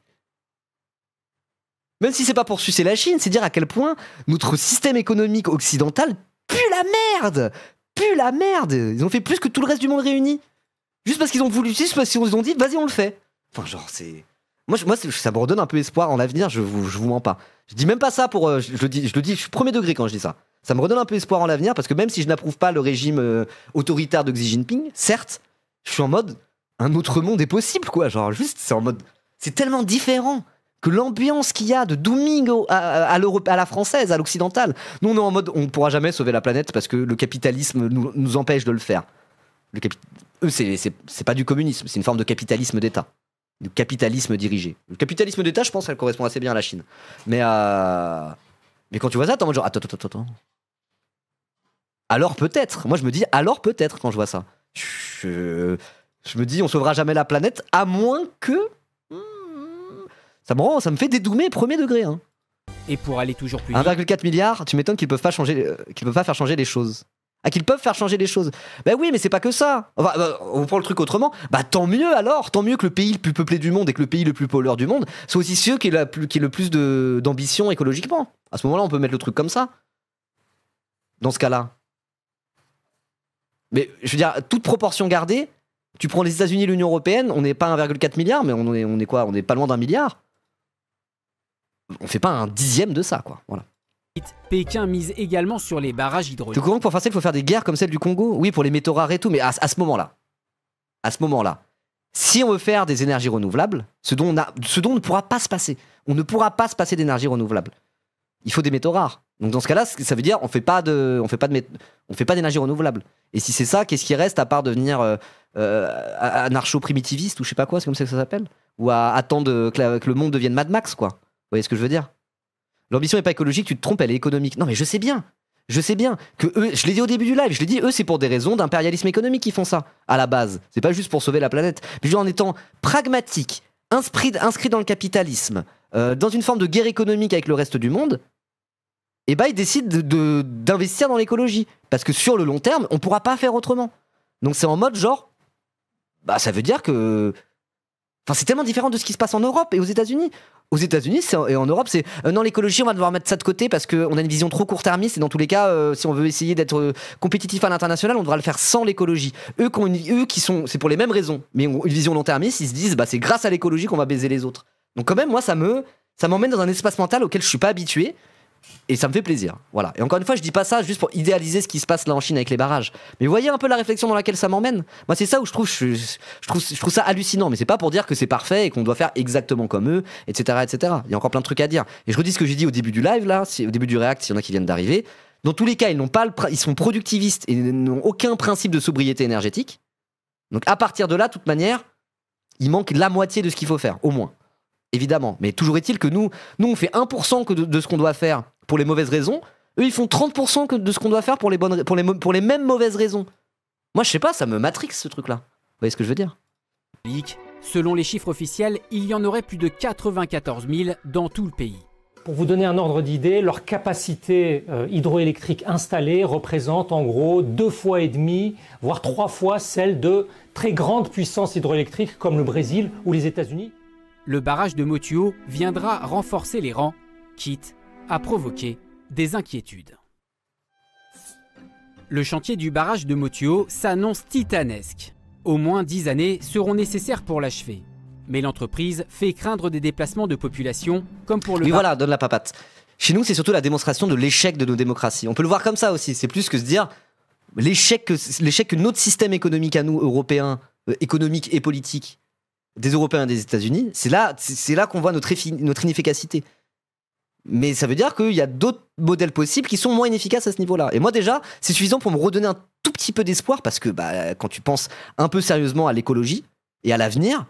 Même si c'est pas pour sucer la Chine, c'est dire à quel point notre système économique occidental pue la merde. Ils ont fait plus que tout le reste du monde réuni. Juste parce qu'ils ont voulu, juste parce qu'ils ont dit, vas-y, on le fait. Enfin, genre, c'est... Moi, ça me redonne un peu espoir en l'avenir, je vous mens pas. Je dis même pas ça pour... je le dis, je suis premier degré quand je dis ça. Ça me redonne un peu espoir en l'avenir, parce que même si je n'approuve pas le régime autoritaire de Xi Jinping, certes, je suis en mode, un autre monde est possible, quoi. Genre, juste, c'est en mode... C'est tellement différent que l'ambiance qu'il y a de dooming à la française, à l'occidentale. Nous, on est en mode, on ne pourra jamais sauver la planète parce que le capitalisme nous empêche de le faire. Eux, c'est pas du communisme, c'est une forme de capitalisme d'État. Du capitalisme dirigé. Le capitalisme d'État, je pense, ça correspond assez bien à la Chine. Mais quand tu vois ça, t'es en mode genre, attends. Alors peut-être. Moi, je me dis, alors peut-être quand je vois ça. Je me dis, on sauvera jamais la planète, à moins que... Ça me fait dédoumer premier degré. Hein. Et pour aller toujours plus vite... 1,4 milliard, tu m'étonnes qu'ils peuvent pas faire changer les choses. Ah, qu'ils peuvent faire changer les choses. Bah oui, mais c'est pas que ça. Enfin, on prend le truc autrement. Bah tant mieux alors. Tant mieux que le pays le plus peuplé du monde et que le pays le plus pollueur du monde soit aussi ceux qui a le plus d'ambition écologiquement. À ce moment-là, on peut mettre le truc comme ça. Dans ce cas-là. Mais je veux dire, toute proportion gardée, tu prends les États-Unis et l'Union Européenne, on n'est pas 1,4 milliard, mais on est quoi? On est pas loin d'1 milliard. On fait pas un dixième de ça, quoi. Voilà. Pékin mise également sur les barrages Tu hydrauliques. comprends que pour faire ça, il faut faire des guerres comme celle du Congo? Oui, pour les métaux rares et tout, mais à ce moment-là, si on veut faire des énergies renouvelables, ce dont on ne pourra pas se passer, on ne pourra pas se passer d'énergie renouvelable. Il faut des métaux rares. Donc dans ce cas-là, ça veut dire on fait pas d'énergie renouvelable. Et si c'est ça, qu'est-ce qui reste à part devenir anarcho-primitiviste ou je sais pas quoi, c'est comme ça que ça s'appelle? Ou à attendre que le monde devienne Mad Max, quoi. Vous voyez ce que je veux dire? L'ambition n'est pas écologique, tu te trompes, elle est économique. Non mais je sais bien que eux, je l'ai dit au début du live, je l'ai dit, eux c'est pour des raisons d'impérialisme économique qu'ils font ça, à la base. C'est pas juste pour sauver la planète. Mais en étant pragmatique, inscrit dans le capitalisme, dans une forme de guerre économique avec le reste du monde, et bah ils décident d'investir dans l'écologie. Parce que sur le long terme, on pourra pas faire autrement. Donc c'est en mode genre, bah ça veut dire que... Enfin c'est tellement différent de ce qui se passe en Europe et aux États-Unis. Aux États-Unis et en Europe, c'est non, l'écologie, on va devoir mettre ça de côté parce qu'on a une vision trop court-termiste et dans tous les cas, si on veut essayer d'être compétitif à l'international, on devra le faire sans l'écologie. Eux qui sont, c'est pour les mêmes raisons, mais ont une vision long-termiste, ils se disent, bah c'est grâce à l'écologie qu'on va baiser les autres. Donc quand même, moi, ça m'emmène dans un espace mental auquel je suis pas habitué. Et ça me fait plaisir, voilà. Et encore une fois, je dis pas ça juste pour idéaliser ce qui se passe là en Chine avec les barrages. Mais vous voyez un peu la réflexion dans laquelle ça m'emmène. Moi, c'est ça où je trouve ça hallucinant. Mais c'est pas pour dire que c'est parfait et qu'on doit faire exactement comme eux, etc., etc. Il y a encore plein de trucs à dire. Et je redis ce que j'ai dit au début du live là, au début du React, s'il y en a qui viennent d'arriver. Dans tous les cas, ils sont productivistes et n'ont aucun principe de sobriété énergétique. Donc à partir de là, de toute manière, il manque la moitié de ce qu'il faut faire, au moins. Évidemment. Mais toujours est-il que nous on fait 1% de ce qu'on doit faire pour les mauvaises raisons. Eux, ils font 30% de ce qu'on doit faire pour les mêmes mauvaises raisons. Moi, je sais pas, ça me matrix ce truc-là. Vous voyez ce que je veux dire? Selon les chiffres officiels, il y en aurait plus de 94 000 dans tout le pays. Pour vous donner un ordre d'idée, leur capacité hydroélectrique installée représente en gros 2,5 fois, voire 3 fois celle de très grandes puissances hydroélectriques comme le Brésil ou les États-Unis. Le barrage de Motuo viendra renforcer les rangs, quitte à provoquer des inquiétudes. Le chantier du barrage de Motuo s'annonce titanesque. Au moins 10 années seront nécessaires pour l'achever. Mais l'entreprise fait craindre des déplacements de population, comme pour le... Oui, voilà, donne la papate. Chez nous, c'est surtout la démonstration de l'échec de nos démocraties. On peut le voir comme ça aussi. C'est plus que se dire l'échec que notre système économique à nous, Européens, économique et politique, des Européens et des États-Unis, c'est là qu'on voit notre inefficacité. Mais ça veut dire qu'il y a d'autres modèles possibles qui sont moins inefficaces à ce niveau-là. Et moi déjà, c'est suffisant pour me redonner un tout petit peu d'espoir parce que quand tu penses un peu sérieusement à l'écologie et à l'avenir,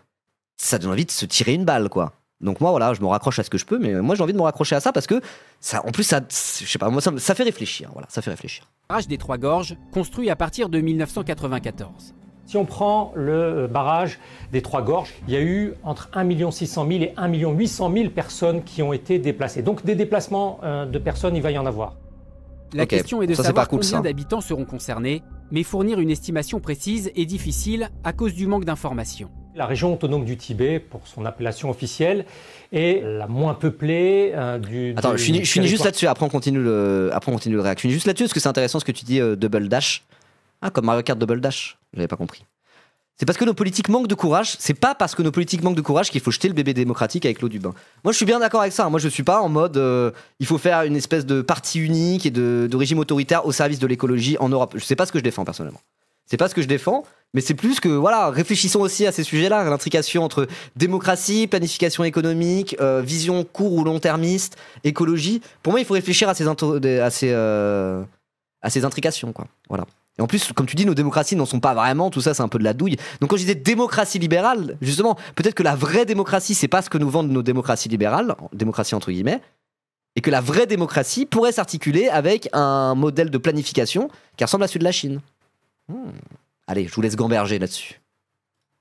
ça donne envie de se tirer une balle, quoi. Donc moi, voilà, je me raccroche à ce que je peux, mais moi j'ai envie de me raccrocher à ça parce que ça, en plus, ça, je sais pas, moi ça fait réfléchir. Voilà, ça fait réfléchir. Barrage des Trois Gorges, construit à partir de 1994. Si on prend le barrage des Trois Gorges, il y a eu entre 1 600 000 et 1 800 000 personnes qui ont été déplacées. Donc des déplacements de personnes, il va y en avoir. La Ok, question est de ça, c'est savoir pas cool, combien ça. d'habitants seront concernés, mais fournir une estimation précise est difficile à cause du manque d'informations. La région autonome du Tibet, pour son appellation officielle, est la moins peuplée Attends, je finis juste territoire. là-dessus, après on continue le réact. Je finis juste là-dessus parce que c'est intéressant ce que tu dis, Double Dash. Ah, comme Mario Kart Double Dash, j'avais pas compris. C'est parce que nos politiques manquent de courage, c'est pas parce que nos politiques manquent de courage qu'il faut jeter le bébé démocratique avec l'eau du bain. Moi je suis bien d'accord avec ça, moi je suis pas en mode il faut faire une espèce de parti unique et de régime autoritaire au service de l'écologie en Europe. Je sais pas ce que je défends personnellement. C'est pas ce que je défends, mais c'est plus que, voilà, réfléchissons aussi à ces sujets-là, à l'intrication entre démocratie, planification économique, vision court ou long-termiste, écologie. Pour moi, il faut réfléchir à ces intrications, quoi. Voilà. Et en plus, comme tu dis, nos démocraties n'en sont pas vraiment, tout ça, c'est un peu de la douille. Donc quand je disais démocratie libérale, justement, peut-être que la vraie démocratie, c'est pas ce que nous vendent nos démocraties libérales, démocratie entre guillemets, et que la vraie démocratie pourrait s'articuler avec un modèle de planification qui ressemble à celui de la Chine. Allez, je vous laisse gamberger là-dessus.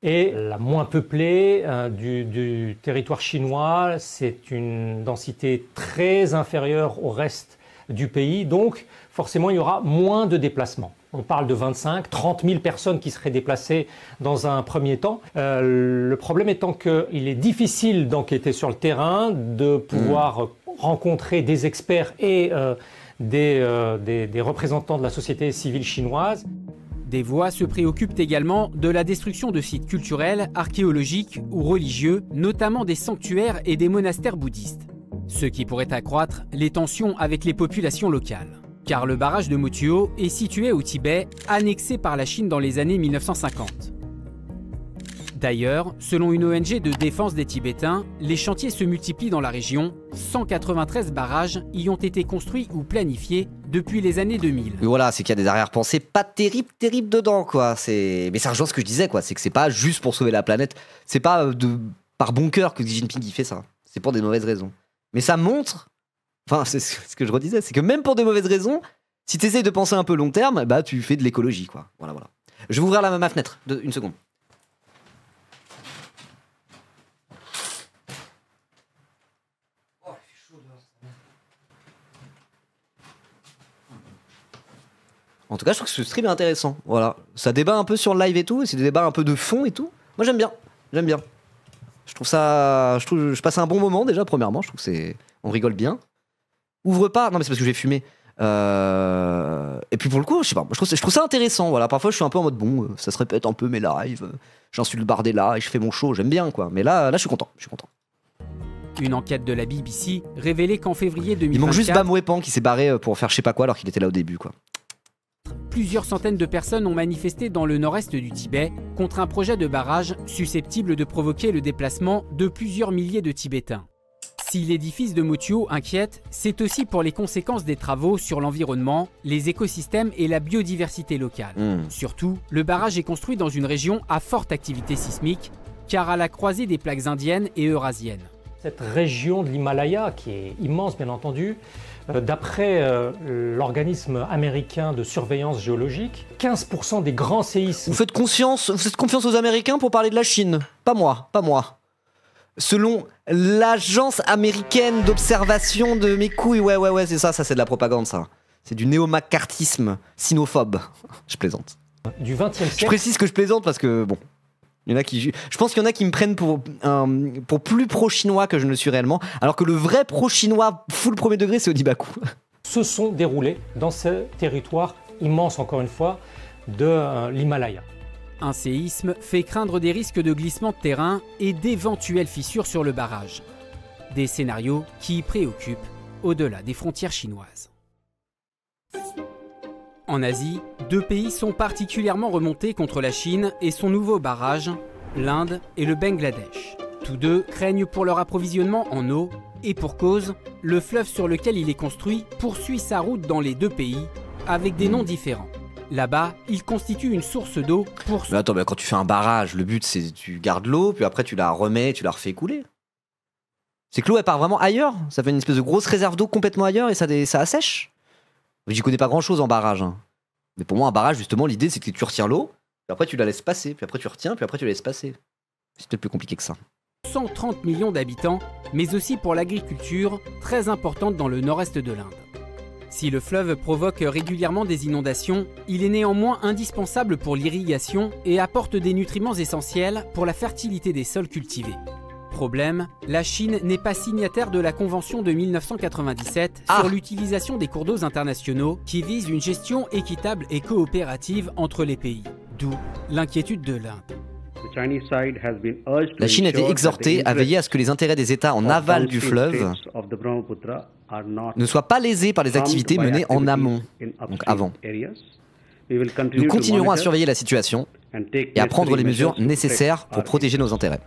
Et la moins peuplée du territoire chinois, c'est une densité très inférieure au reste du pays, donc forcément il y aura moins de déplacements. On parle de 25, 30 000 personnes qui seraient déplacées dans un premier temps. Le problème étant qu'il est difficile d'enquêter sur le terrain, de pouvoir rencontrer des experts et des représentants de la société civile chinoise. Des voix se préoccupent également de la destruction de sites culturels, archéologiques ou religieux, notamment des sanctuaires et des monastères bouddhistes. Ce qui pourrait accroître les tensions avec les populations locales. Car le barrage de Motuo est situé au Tibet, annexé par la Chine dans les années 1950. D'ailleurs, selon une ONG de défense des Tibétains, les chantiers se multiplient dans la région. 193 barrages y ont été construits ou planifiés depuis les années 2000. Mais voilà, c'est qu'il y a des arrière-pensées pas terribles dedans, quoi. Mais ça rejoint ce que je disais, quoi. C'est que c'est pas juste pour sauver la planète. C'est pas par bon cœur que Xi Jinping y fait ça. C'est pour des mauvaises raisons. Mais ça montre, enfin, c'est ce que je redisais, c'est que même pour des mauvaises raisons, si tu essayes de penser un peu long terme, bah tu fais de l'écologie, quoi. Voilà. Je vais ouvrir ma fenêtre, une seconde. En tout cas, je trouve que ce stream est intéressant. Voilà, ça débat un peu sur le live et tout, et c'est des débats un peu de fond et tout. Moi, j'aime bien. Je passe un bon moment déjà. Premièrement, je trouve que on rigole bien. Ouvre pas. Non, mais c'est parce que j'ai fumé. Et puis pour le coup, je sais pas. Je trouve ça intéressant. Voilà, parfois je suis un peu en mode bon, ça se répète un peu mes lives. J'insulte Bardella et je fais mon show. J'aime bien, quoi. Mais là, je suis content. Une enquête de la BBC révélait qu'en février 2024... Il manque juste Bam Wepan qui s'est barré pour faire je sais pas quoi alors qu'il était là au début, quoi. Plusieurs centaines de personnes ont manifesté dans le nord-est du Tibet contre un projet de barrage susceptible de provoquer le déplacement de plusieurs milliers de Tibétains. Si l'édifice de Motuo inquiète, c'est aussi pour les conséquences des travaux sur l'environnement, les écosystèmes et la biodiversité locale. Surtout, le barrage est construit dans une région à forte activité sismique, car à la croisée des plaques indiennes et eurasiennes. Cette région de l'Himalaya, qui est immense bien entendu, d'après l'organisme américain de surveillance géologique, 15% des grands séismes... Vous faites confiance aux Américains pour parler de la Chine. Pas moi. Selon l'agence américaine d'observation de mes couilles, ouais, c'est ça c'est de la propagande, ça. C'est du néo-macartisme sinophobe. Je plaisante. Du XXe siècle. Je précise que je plaisante parce que, bon, il y en a qui... Je pense qu'il y en a qui me prennent pour plus pro-chinois que je ne le suis réellement, alors que le vrai pro-chinois full premier degré, c'est Odibaku. Se sont déroulés dans ce territoire immense, encore une fois, de l'Himalaya. Un séisme fait craindre des risques de glissement de terrain et d'éventuelles fissures sur le barrage. Des scénarios qui préoccupent au-delà des frontières chinoises. En Asie, deux pays sont particulièrement remontés contre la Chine et son nouveau barrage, l'Inde et le Bangladesh. Tous deux craignent pour leur approvisionnement en eau, et pour cause, le fleuve sur lequel il est construit poursuit sa route dans les deux pays, avec des noms différents. Là-bas, il constitue une source d'eau pour... Mais attends, quand tu fais un barrage, le but c'est tu gardes l'eau, puis après tu la remets, tu la refais couler. C'est que l'eau, elle part vraiment ailleurs. Ça fait une espèce de grosse réserve d'eau complètement ailleurs et ça assèche. J'y connais pas grand-chose en barrage. Hein. Mais pour moi, un barrage, justement, l'idée, c'est que tu retiens l'eau, puis après, tu la laisses passer, puis après, tu retiens, puis après, tu la laisses passer. C'est peut-être plus compliqué que ça. 130 millions d'habitants, mais aussi pour l'agriculture, très importante dans le nord-est de l'Inde. Si le fleuve provoque régulièrement des inondations, il est néanmoins indispensable pour l'irrigation et apporte des nutriments essentiels pour la fertilité des sols cultivés. Problème, la Chine n'est pas signataire de la Convention de 1997 sur l'utilisation des cours d'eau internationaux qui vise une gestion équitable et coopérative entre les pays. D'où l'inquiétude de l'Inde. La Chine a été exhortée à veiller à ce que les intérêts des États en aval du fleuve ne soient pas lésés par les activités menées en amont, donc avant. Nous continuerons à surveiller la situation et à prendre les mesures nécessaires pour protéger nos intérêts.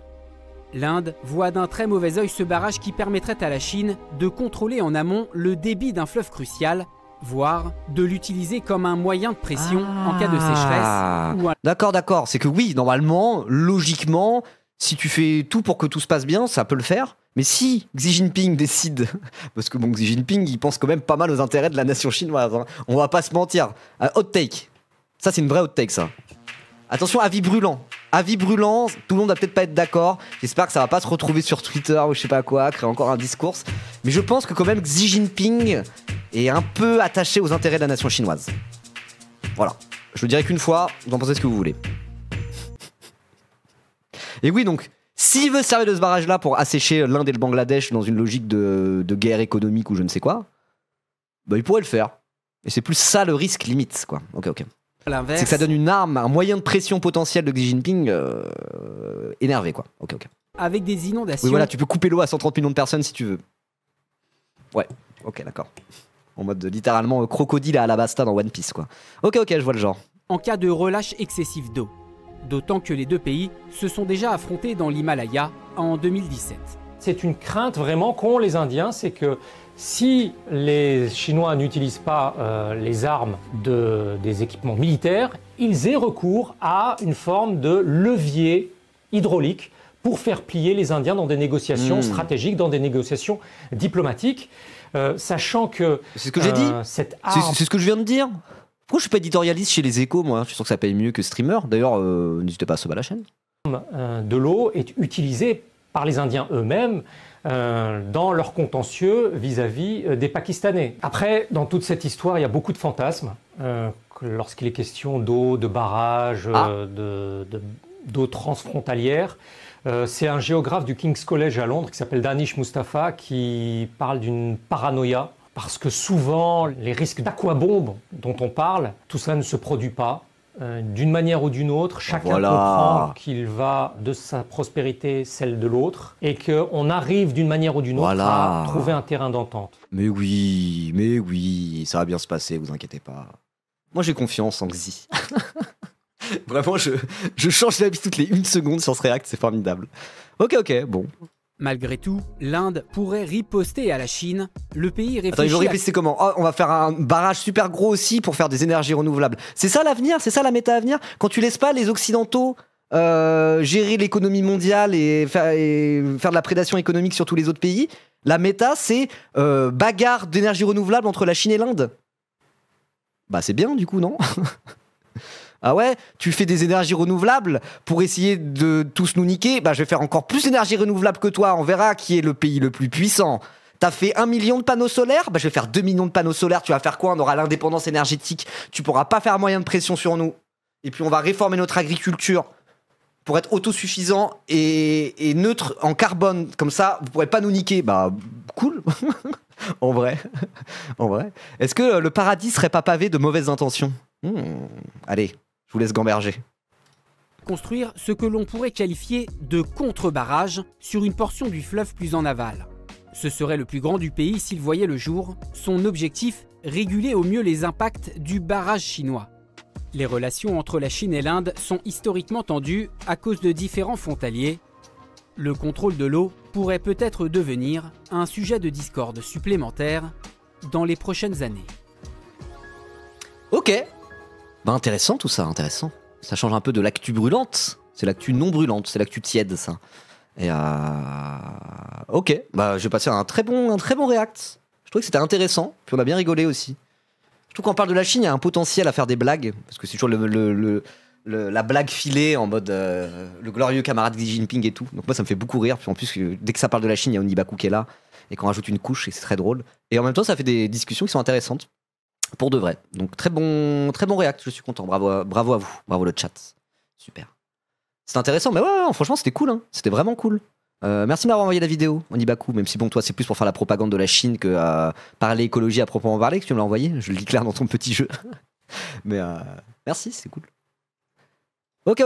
L'Inde voit d'un très mauvais œil ce barrage qui permettrait à la Chine de contrôler en amont le débit d'un fleuve crucial, voire de l'utiliser comme un moyen de pression en cas de sécheresse. Ou D'accord. C'est que oui, normalement, logiquement, si tu fais tout pour que tout se passe bien, ça peut le faire. Mais si Xi Jinping décide, parce que bon, Xi Jinping, il pense quand même pas mal aux intérêts de la nation chinoise, hein. On va pas se mentir. Hot take. Ça, c'est une vraie hot take, ça. Attention, avis brûlant. Avis brûlant, tout le monde va peut-être pas être d'accord. J'espère que ça va pas se retrouver sur Twitter ou je sais pas quoi, créer encore un discours. Mais je pense que quand même Xi Jinping est un peu attaché aux intérêts de la nation chinoise. Voilà. Je le dirai qu'une fois, vous en pensez ce que vous voulez. Et oui, donc, s'il veut se servir de ce barrage-là pour assécher l'Inde et le Bangladesh dans une logique de guerre économique ou je ne sais quoi, bah il pourrait le faire. Et c'est plus ça le risque limite, quoi. Ok. C'est que ça donne une arme, un moyen de pression potentiel de Xi Jinping énervé, quoi. Ok. Avec des inondations. Oui, voilà, tu peux couper l'eau à 130 millions de personnes si tu veux. Ouais, ok, d'accord. En mode littéralement crocodile à Alabasta dans One Piece, quoi. Ok, je vois le genre. En cas de relâche excessif d'eau. D'autant que les deux pays se sont déjà affrontés dans l'Himalaya en 2017. C'est une crainte vraiment qu'ont les Indiens, c'est que si les Chinois n'utilisent pas les armes des équipements militaires, ils aient recours à une forme de levier hydraulique pour faire plier les Indiens dans des négociations stratégiques, dans des négociations diplomatiques, sachant que c'est ce que j'ai dit. Cette arme... C'est ce que je viens de dire. Pourquoi je suis pas éditorialiste chez les Échos, moi? Je suis sûr que ça paye mieux que streamer. D'ailleurs, n'hésitez pas à se battre la chaîne. De l'eau est utilisée par les Indiens eux-mêmes dans leur contentieux vis-à-vis des Pakistanais. Après, dans toute cette histoire, il y a beaucoup de fantasmes. Lorsqu'il est question d'eau, de barrages, d'eau transfrontalière, c'est un géographe du King's College à Londres qui s'appelle Danish Mustafa qui parle d'une paranoïa parce que souvent, les risques d'aquabombe dont on parle, tout ça ne se produit pas. D'une manière ou d'une autre, chacun comprend qu'il va de sa prospérité, celle de l'autre, et qu'on arrive d'une manière ou d'une autre à trouver un terrain d'entente. Mais oui, ça va bien se passer, vous inquiétez pas. Moi j'ai confiance en Xi. Vraiment, je change d'avis toutes les 1 seconde sur ce React, c'est formidable. Ok, bon. Malgré tout, l'Inde pourrait riposter à la Chine. Le pays réfléchit. Attends, ils vont riposter comment? On va faire un barrage super gros aussi pour faire des énergies renouvelables. C'est ça l'avenir? C'est ça la méta à venir? Quand tu laisses pas les Occidentaux gérer l'économie mondiale et faire de la prédation économique sur tous les autres pays, la méta c'est bagarre d'énergie renouvelable entre la Chine et l'Inde. Bah c'est bien du coup, non? Ah ouais, tu fais des énergies renouvelables pour essayer de tous nous niquer. Bah je vais faire encore plus d'énergie renouvelable que toi. On verra qui est le pays le plus puissant. T'as fait 1 million de panneaux solaires, bah je vais faire 2 millions de panneaux solaires. Tu vas faire quoi? On aura l'indépendance énergétique. Tu pourras pas faire moyen de pression sur nous. Et puis on va réformer notre agriculture pour être autosuffisant et neutre en carbone. Comme ça, vous pourrez pas nous niquer. Bah cool. En vrai. Est-ce que le paradis serait pas pavé de mauvaises intentions? Allez. Je vous laisse gamberger. Construire ce que l'on pourrait qualifier de contre-barrage sur une portion du fleuve plus en aval. Ce serait le plus grand du pays s'il voyait le jour. Son objectif, réguler au mieux les impacts du barrage chinois. Les relations entre la Chine et l'Inde sont historiquement tendues à cause de différents frontaliers. Le contrôle de l'eau pourrait peut-être devenir un sujet de discorde supplémentaire dans les prochaines années. Ok. Bah intéressant tout ça, intéressant. Ça change un peu de l'actu brûlante. C'est l'actu non brûlante, c'est l'actu tiède ça. Et ok, bah, j'ai passé un très bon react. Je trouvais que c'était intéressant, puis on a bien rigolé aussi. Je trouve qu'on parle de la Chine, il y a un potentiel à faire des blagues, parce que c'est toujours la blague filée en mode le glorieux camarade Xi Jinping et tout. Donc moi ça me fait beaucoup rire, puis en plus dès que ça parle de la Chine, il y a Onibaku qui est là, et qu'on rajoute une couche, et c'est très drôle. Et en même temps ça fait des discussions qui sont intéressantes, pour de vrai. Donc très bon react, je suis content, bravo à vous, bravo le chat. Super. C'est intéressant, mais ouais, franchement c'était cool, hein. C'était vraiment cool. Merci de m'avoir envoyé la vidéo, Onibaku, même si bon, toi c'est plus pour faire la propagande de la Chine que parler écologie à proprement parler que tu me l'as envoyé. Je le dis clair dans ton petit jeu. Mais merci, c'est cool. Ok.